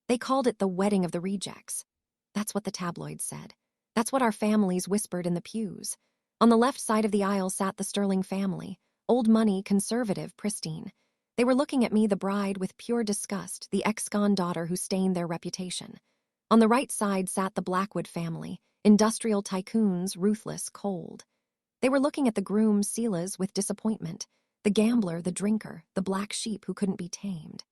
They called it the wedding of the rejects. That's what the tabloids said. That's what our families whispered in the pews. On the left side of the aisle sat the Sterling family, old money, conservative, pristine. They were looking at me, the bride, with pure disgust, the ex-con daughter who stained their reputation. On the right side sat the Blackwood family, industrial tycoons, ruthless, cold. They were looking at the groom, Silas, with disappointment, the gambler, the drinker, the black sheep who couldn't be tamed.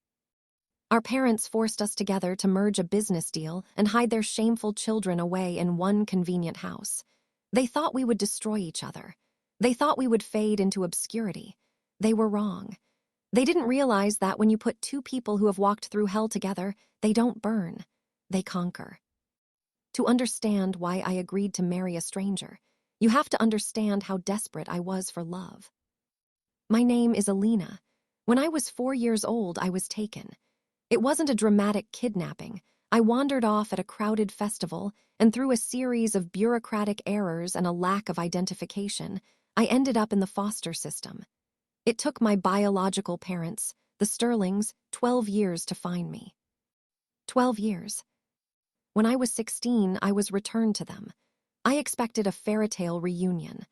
Our parents forced us together to merge a business deal and hide their shameful children away in one convenient house. They thought we would destroy each other. They thought we would fade into obscurity. They were wrong. They didn't realize that when you put two people who have walked through hell together, they don't burn. They conquer. To understand why I agreed to marry a stranger, you have to understand how desperate I was for love. My name is Alina. When I was 4 years old, I was taken. It wasn't a dramatic kidnapping. I wandered off at a crowded festival, and through a series of bureaucratic errors and a lack of identification, I ended up in the foster system. It took my biological parents, the Sterlings, 12 years to find me. 12 years. When I was 16, I was returned to them. I expected a fairy tale reunion.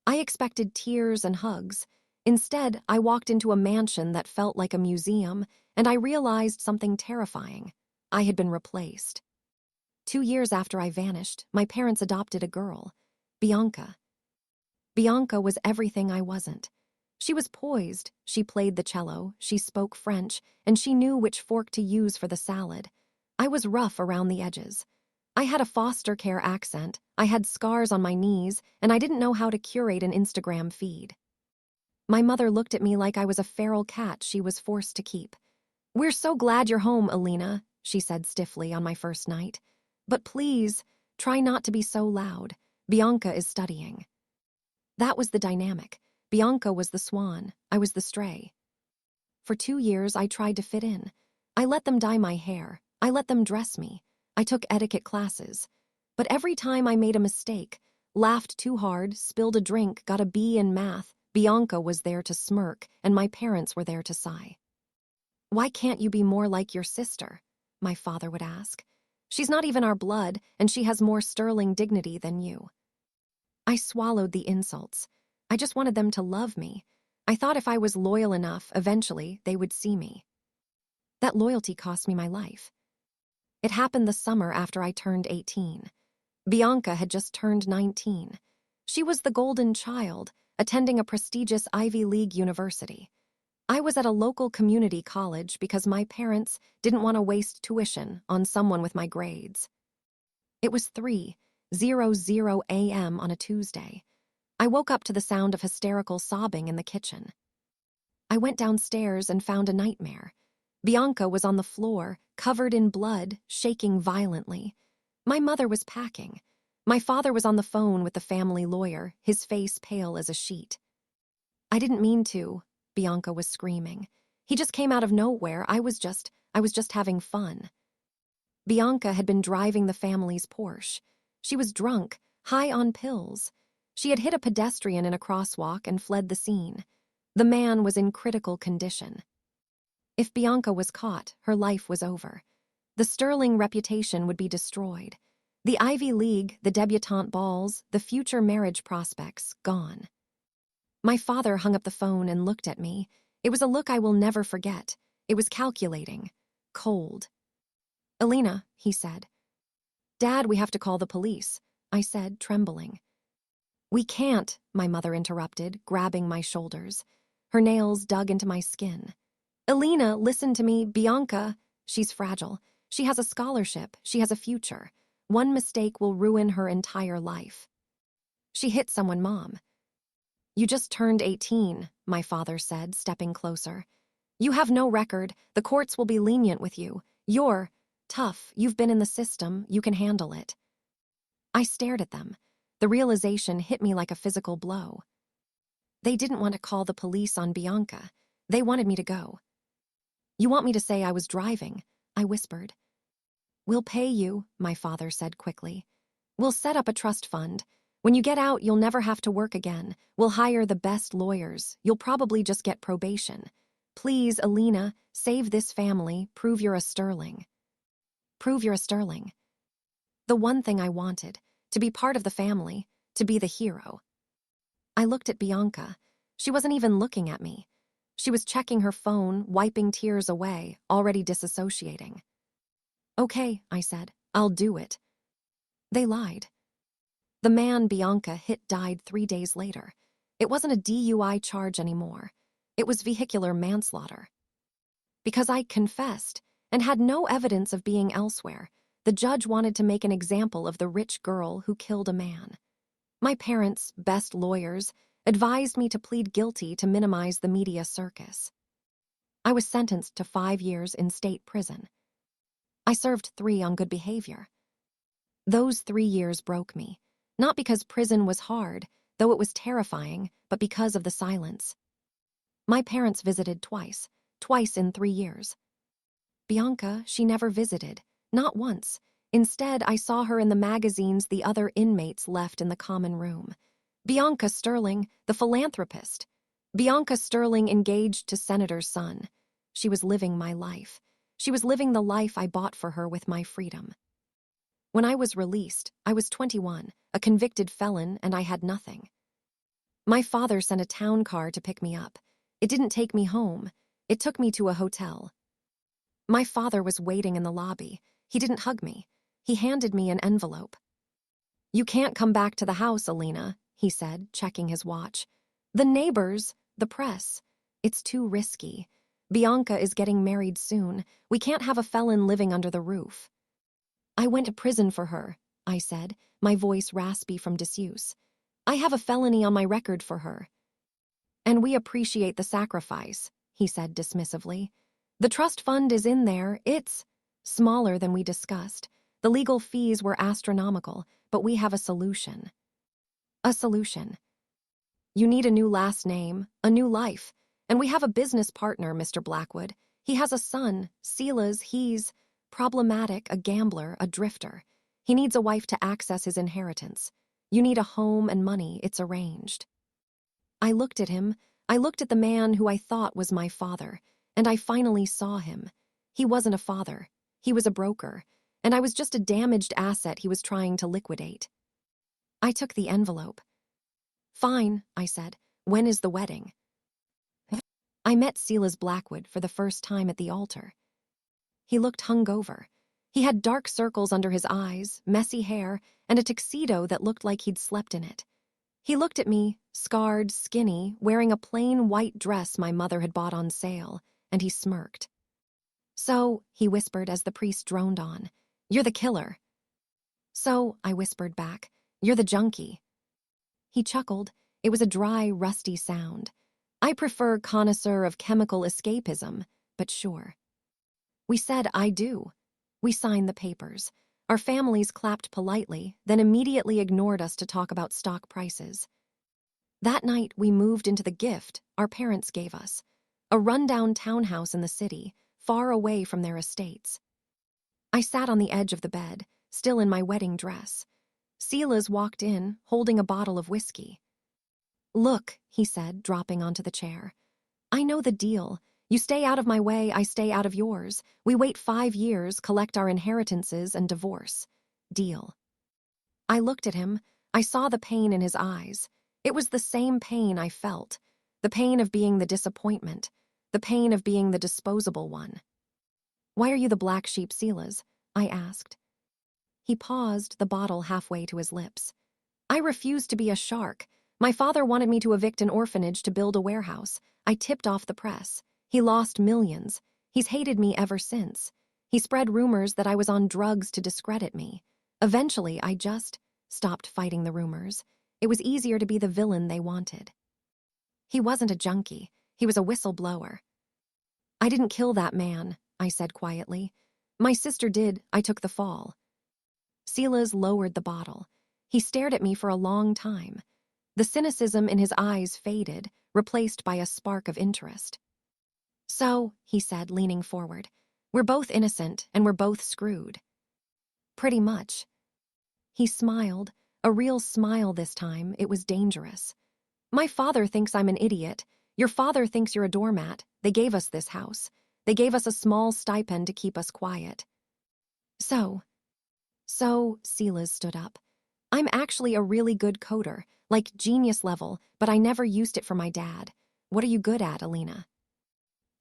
I expected tears and hugs. Instead, I walked into a mansion that felt like a museum, and I realized something terrifying. I had been replaced. 2 years after I vanished, my parents adopted a girl, Bianca. Bianca was everything I wasn't. She was poised, she played the cello, she spoke French, and she knew which fork to use for the salad. I was rough around the edges. I had a foster care accent, I had scars on my knees, and I didn't know how to curate an Instagram feed. My mother looked at me like I was a feral cat she was forced to keep. "We're so glad you're home, Alina," she said stiffly on my first night. "But please, try not to be so loud. Bianca is studying." That was the dynamic. Bianca was the swan, I was the stray. For 2 years, I tried to fit in. I let them dye my hair. I let them dress me. I took etiquette classes. But every time I made a mistake, laughed too hard, spilled a drink, got a B in math, Bianca was there to smirk, and my parents were there to sigh. "Why can't you be more like your sister?" my father would ask. "She's not even our blood, and she has more sterling dignity than you." I swallowed the insults. I just wanted them to love me. I thought if I was loyal enough, eventually they would see me. That loyalty cost me my life. It happened the summer after I turned 18. Bianca had just turned 19. She was the golden child, attending a prestigious Ivy League university. I was at a local community college because my parents didn't want to waste tuition on someone with my grades. It was 3:00 a.m. on a Tuesday. I woke up to the sound of hysterical sobbing in the kitchen. I went downstairs and found a nightmare. Bianca was on the floor, covered in blood, shaking violently. My mother was packing. My father was on the phone with the family lawyer, his face pale as a sheet. "I didn't mean to," Bianca was screaming. "He just came out of nowhere. I was just having fun." Bianca had been driving the family's Porsche. She was drunk, high on pills. She had hit a pedestrian in a crosswalk and fled the scene. The man was in critical condition. If Bianca was caught, her life was over. The Sterling reputation would be destroyed. The Ivy League, the debutante balls, the future marriage prospects, gone. My father hung up the phone and looked at me. It was a look I will never forget. It was calculating, cold. "Alina," he said. "Dad, we have to call the police," I said, trembling. "We can't," my mother interrupted, grabbing my shoulders. Her nails dug into my skin. "Alina, listen to me. Bianca, she's fragile. She has a scholarship. She has a future. One mistake will ruin her entire life." "She hit someone, Mom." "You just turned 18, my father said, stepping closer. "You have no record. The courts will be lenient with you. You're tough. You've been in the system. You can handle it." I stared at them. The realization hit me like a physical blow. They didn't want to call the police on Bianca. They wanted me to go. "You want me to say I was driving?" I whispered. "We'll pay you," my father said quickly. "We'll set up a trust fund. When you get out, you'll never have to work again. We'll hire the best lawyers. You'll probably just get probation. Please, Alina, save this family. Prove you're a Sterling." Prove you're a Sterling. The one thing I wanted, to be part of the family, to be the hero. I looked at Bianca. She wasn't even looking at me. She was checking her phone, wiping tears away, already disassociating. Okay, I said, I'll do it. They lied. The man Bianca hit died 3 days later. It wasn't a DUI charge anymore. It was vehicular manslaughter. Because I confessed and had no evidence of being elsewhere, the judge wanted to make an example of the rich girl who killed a man. My parents, best lawyers, advised me to plead guilty to minimize the media circus. I was sentenced to 5 years in state prison. I served 3 on good behavior. Those 3 years broke me, not because prison was hard, though it was terrifying, but because of the silence. My parents visited twice in 3 years. Bianca, she never visited, not once. Instead, I saw her in the magazines the other inmates left in the common room. Bianca Sterling, the philanthropist. Bianca Sterling engaged to Senator's son. She was living my life. She was living the life I bought for her with my freedom. When I was released, I was 21, a convicted felon, and I had nothing. My father sent a town car to pick me up. It didn't take me home. It took me to a hotel. My father was waiting in the lobby. He didn't hug me. He handed me an envelope. You can't come back to the house, Alina, he said, checking his watch. The neighbors, the press. It's too risky. Bianca is getting married soon. We can't have a felon living under the roof. I went to prison for her, I said, my voice raspy from disuse. I have a felony on my record for her. And we appreciate the sacrifice, he said dismissively. The trust fund is in there. It's smaller than we discussed. The legal fees were astronomical, but we have a solution. A solution. You need a new last name, a new life. And we have a business partner, Mr. Blackwood. He has a son, Silas. He's problematic, a gambler, a drifter. He needs a wife to access his inheritance. You need a home and money. It's arranged. I looked at him. I looked at the man who I thought was my father, and I finally saw him. He wasn't a father. He was a broker, and I was just a damaged asset he was trying to liquidate. I took the envelope. Fine, I said. When is the wedding? I met Silas Blackwood for the first time at the altar. He looked hungover. He had dark circles under his eyes, messy hair, and a tuxedo that looked like he'd slept in it. He looked at me, scarred, skinny, wearing a plain white dress my mother had bought on sale, and he smirked. So, he whispered as the priest droned on, you're the killer. So, I whispered back, you're the junkie. He chuckled. It was a dry, rusty sound. I prefer connoisseur of chemical escapism, but sure. We said, I do. We signed the papers. Our families clapped politely, then immediately ignored us to talk about stock prices. That night, we moved into the gift our parents gave us, a rundown townhouse in the city, far away from their estates. I sat on the edge of the bed, still in my wedding dress. Silas walked in, holding a bottle of whiskey. Look, he said, dropping onto the chair. I know the deal. You stay out of my way, I stay out of yours. We wait 5 years, collect our inheritances, and divorce. Deal. I looked at him. I saw the pain in his eyes. It was the same pain I felt. The pain of being the disappointment. The pain of being the disposable one. Why are you the black sheep, Silas? I asked. He paused, the bottle halfway to his lips. I refused to be a shark. My father wanted me to evict an orphanage to build a warehouse. I tipped off the press. He lost millions. He's hated me ever since. He spread rumors that I was on drugs to discredit me. Eventually, I just stopped fighting the rumors. It was easier to be the villain they wanted. He wasn't a junkie. He was a whistleblower. I didn't kill that man, I said quietly. My sister did. I took the fall. Silas lowered the bottle. He stared at me for a long time. The cynicism in his eyes faded, replaced by a spark of interest. So, he said, leaning forward, we're both innocent and we're both screwed. Pretty much. He smiled, a real smile this time. It was dangerous. My father thinks I'm an idiot. Your father thinks you're a doormat. They gave us this house. They gave us a small stipend to keep us quiet. So, Silas stood up. I'm actually a really good coder, like genius level, but I never used it for my dad. What are you good at, Alina?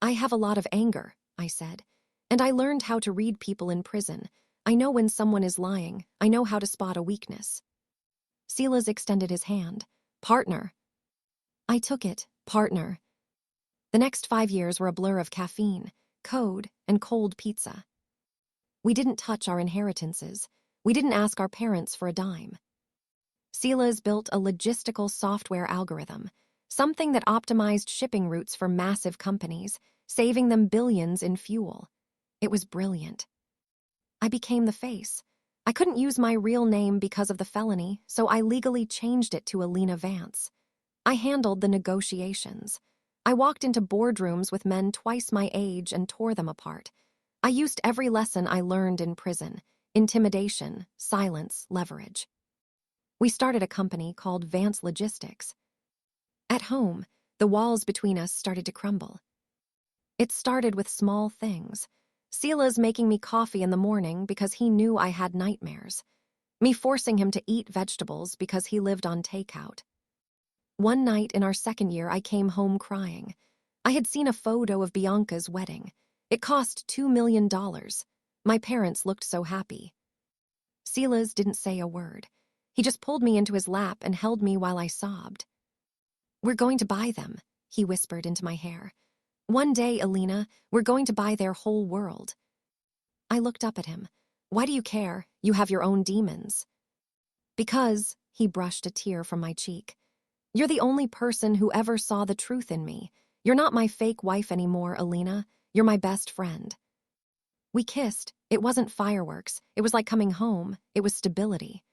I have a lot of anger, I said. And I learned how to read people in prison. I know when someone is lying. I know how to spot a weakness. Silas extended his hand. Partner. I took it. Partner. The next 5 years were a blur of caffeine, code, and cold pizza. We didn't touch our inheritances. We didn't ask our parents for a dime. Silas built a logistical software algorithm, something that optimized shipping routes for massive companies, saving them billions in fuel. It was brilliant. I became the face. I couldn't use my real name because of the felony, so I legally changed it to Alina Vance. I handled the negotiations. I walked into boardrooms with men twice my age and tore them apart. I used every lesson I learned in prison: intimidation, silence, leverage. We started a company called Vance Logistics. At home, the walls between us started to crumble. It started with small things. Silas making me coffee in the morning because he knew I had nightmares. Me forcing him to eat vegetables because he lived on takeout. One night in our second year, I came home crying. I had seen a photo of Bianca's wedding. It cost $2 million. My parents looked so happy. Silas didn't say a word. He just pulled me into his lap and held me while I sobbed. We're going to buy them, he whispered into my hair. One day, Alina, we're going to buy their whole world. I looked up at him. Why do you care? You have your own demons. Because, he brushed a tear from my cheek. You're the only person who ever saw the truth in me. You're not my fake wife anymore, Alina. You're my best friend. We kissed. It wasn't fireworks. It was like coming home. It was stability.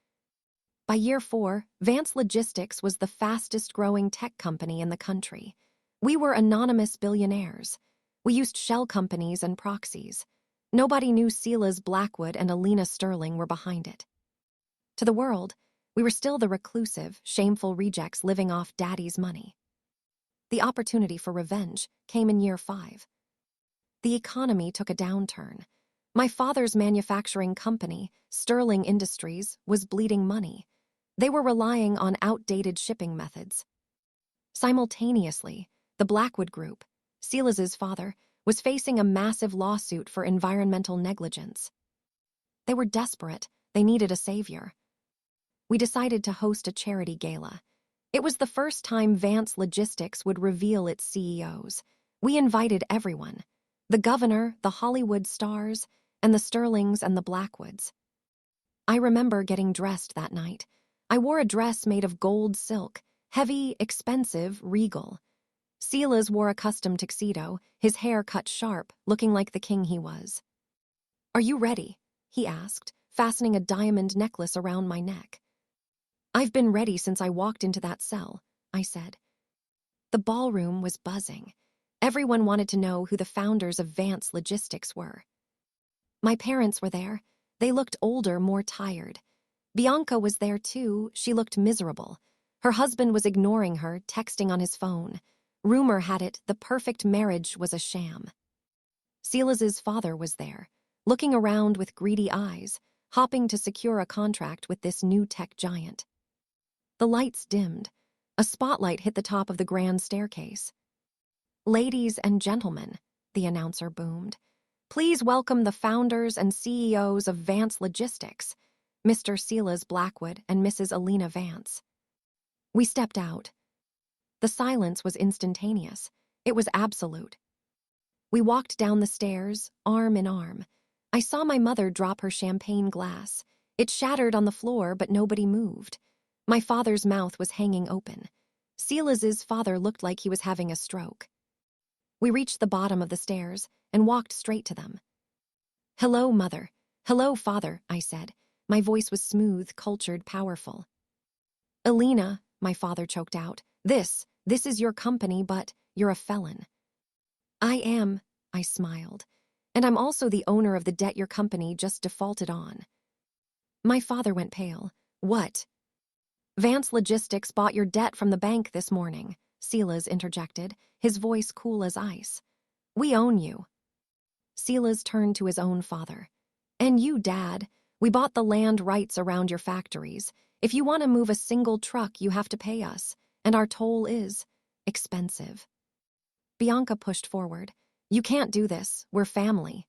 By year 4, Vance Logistics was the fastest-growing tech company in the country. We were anonymous billionaires. We used shell companies and proxies. Nobody knew Silas Blackwood and Alina Sterling were behind it. To the world, we were still the reclusive, shameful rejects living off daddy's money. The opportunity for revenge came in year 5. The economy took a downturn. My father's manufacturing company, Sterling Industries, was bleeding money. They were relying on outdated shipping methods. Simultaneously, the Blackwood Group, Silas's father, was facing a massive lawsuit for environmental negligence. They were desperate. They needed a savior. We decided to host a charity gala. It was the first time Vance Logistics would reveal its CEOs. We invited everyone: the governor, the Hollywood stars, and the Sterlings and the Blackwoods. I remember getting dressed that night. I wore a dress made of gold silk, heavy, expensive, regal. Silas wore a custom tuxedo, his hair cut sharp, looking like the king he was. Are you ready? He asked, fastening a diamond necklace around my neck. I've been ready since I walked into that cell, I said. The ballroom was buzzing. Everyone wanted to know who the founders of Vance Logistics were. My parents were there. They looked older, more tired. Bianca was there too. She looked miserable. Her husband was ignoring her, texting on his phone. Rumor had it the perfect marriage was a sham. Silas's father was there, looking around with greedy eyes, hopping to secure a contract with this new tech giant. The lights dimmed. A spotlight hit the top of the grand staircase. Ladies and gentlemen, the announcer boomed, please welcome the founders and CEOs of Vance Logistics, Mr. Silas Blackwood and Mrs. Alina Vance. We stepped out. The silence was instantaneous. It was absolute. We walked down the stairs, arm in arm. I saw my mother drop her champagne glass. It shattered on the floor, but nobody moved. My father's mouth was hanging open. Silas's father looked like he was having a stroke. We reached the bottom of the stairs and walked straight to them. Hello, Mother. Hello, Father, I said. My voice was smooth, cultured, powerful. Alina, my father choked out, this is your company, but you're a felon. I am, I smiled. And I'm also the owner of the debt your company just defaulted on. My father went pale. What? Vance Logistics bought your debt from the bank this morning, Silas interjected, his voice cool as ice. We own you. Silas turned to his own father. And you, Dad, we bought the land rights around your factories. If you want to move a single truck, you have to pay us, and our toll is expensive. Bianca pushed forward. You can't do this. We're family.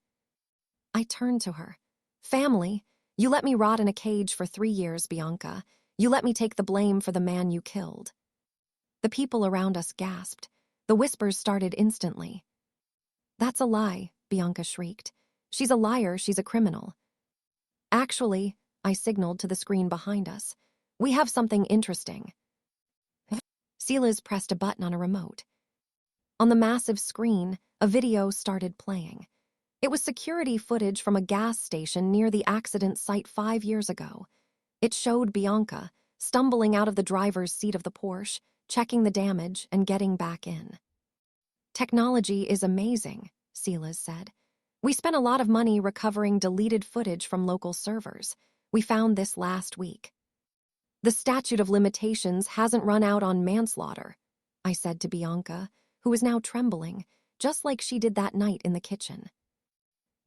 I turned to her. Family? You let me rot in a cage for 3 years, Bianca. You let me take the blame for the man you killed. The people around us gasped. The whispers started instantly. That's a lie, Bianca shrieked. She's a liar, she's a criminal. Actually, I signaled to the screen behind us. We have something interesting. Silas pressed a button on a remote. On the massive screen, a video started playing. It was security footage from a gas station near the accident site 5 years ago. It showed Bianca stumbling out of the driver's seat of the Porsche, checking the damage and getting back in. Technology is amazing, Silas said. We spent a lot of money recovering deleted footage from local servers. We found this last week. The statute of limitations hasn't run out on manslaughter, I said to Bianca, who was now trembling, just like she did that night in the kitchen.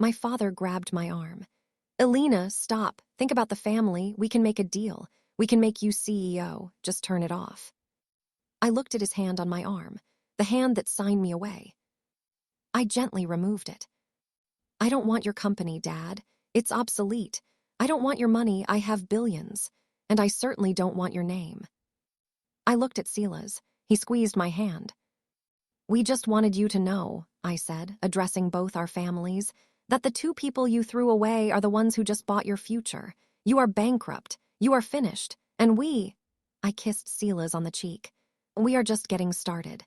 My father grabbed my arm. Elena, stop. Think about the family. We can make a deal. We can make you CEO. Just turn it off. I looked at his hand on my arm, the hand that signed me away. I gently removed it. I don't want your company, Dad. It's obsolete. I don't want your money. I have billions. And I certainly don't want your name. I looked at Silas. He squeezed my hand. We just wanted you to know, I said, addressing both our families, that the 2 people you threw away are the ones who just bought your future. You are bankrupt. You are finished. And I kissed Silas on the cheek. We are just getting started.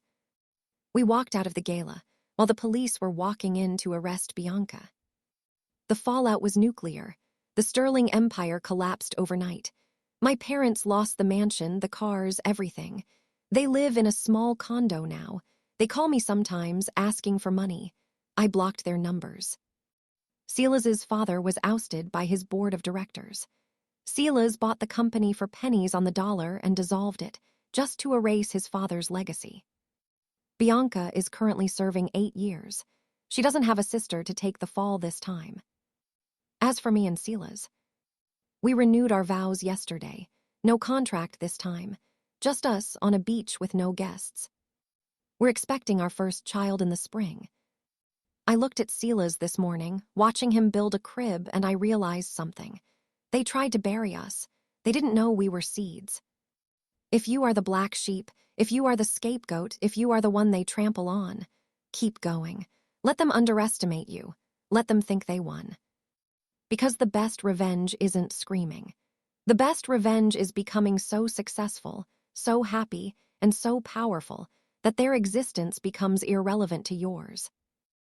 We walked out of the gala, while the police were walking in to arrest Bianca. The fallout was nuclear. The Sterling Empire collapsed overnight. My parents lost the mansion, the cars, everything. They live in a small condo now. They call me sometimes, asking for money. I blocked their numbers. Silas's father was ousted by his board of directors. Silas bought the company for pennies on the dollar and dissolved it, just to erase his father's legacy. Bianca is currently serving 8 years. She doesn't have a sister to take the fall this time. As for me and Silas, we renewed our vows yesterday. No contract this time. Just us on a beach with no guests. We're expecting our first child in the spring. I looked at Silas this morning, watching him build a crib, and I realized something. They tried to bury us. They didn't know we were seeds. If you are the black sheep, if you are the scapegoat, if you are the one they trample on, keep going. Let them underestimate you. Let them think they won. Because the best revenge isn't screaming. The best revenge is becoming so successful, so happy, and so powerful that their existence becomes irrelevant to yours.